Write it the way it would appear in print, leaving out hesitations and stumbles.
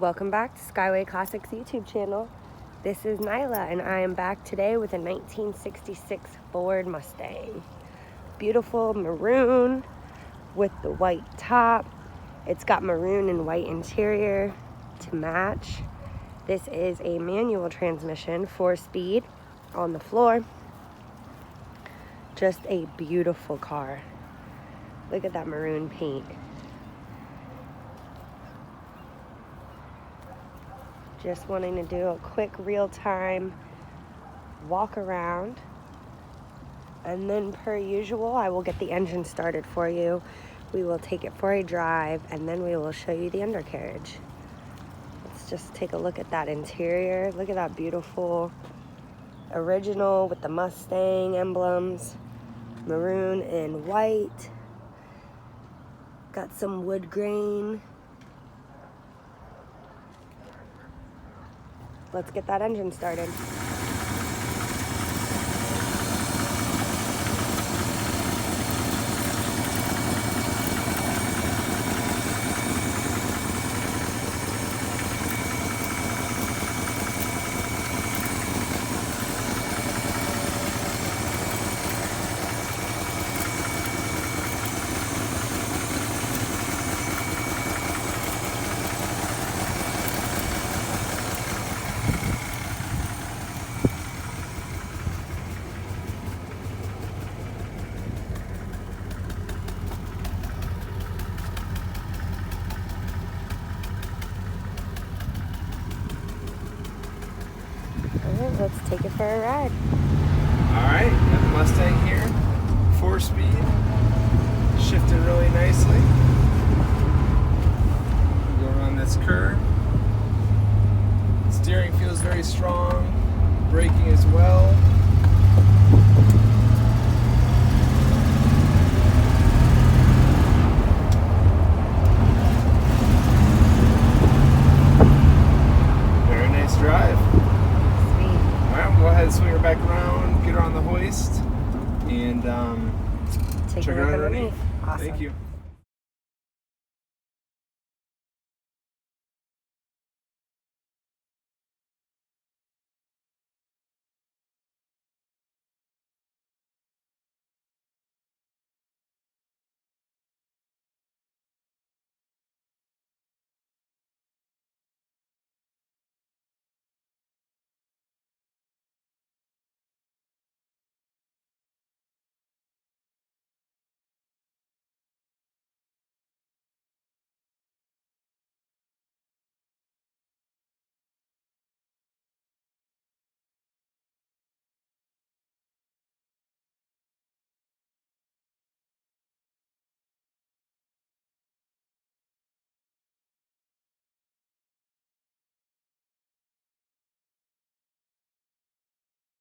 Welcome back to Skyway Classics YouTube channel. This is Nyla and I am back today with a 1966 Ford Mustang. Beautiful maroon with the white top. It's got maroon and white interior to match. This is a manual transmission, 4-speed on the floor. Just a beautiful car. Look at that maroon paint. Just wanting to do a quick real-time walk around, and then per usual I will get the engine started for you. We will take it for a drive and then we will show you the undercarriage. Let's just take a look at that interior. Look at that beautiful original with the Mustang emblems, maroon and white. Got some wood grain. Let's get that engine started. Let's take it for a ride. Alright, got the Mustang here, 4-speed, shifting really nicely. Go around this curve. Steering feels very strong, braking as well. Very nice drive. Go ahead and swing her back around, get her on the hoist, and Take check a her look out underneath. Awesome. Thank you.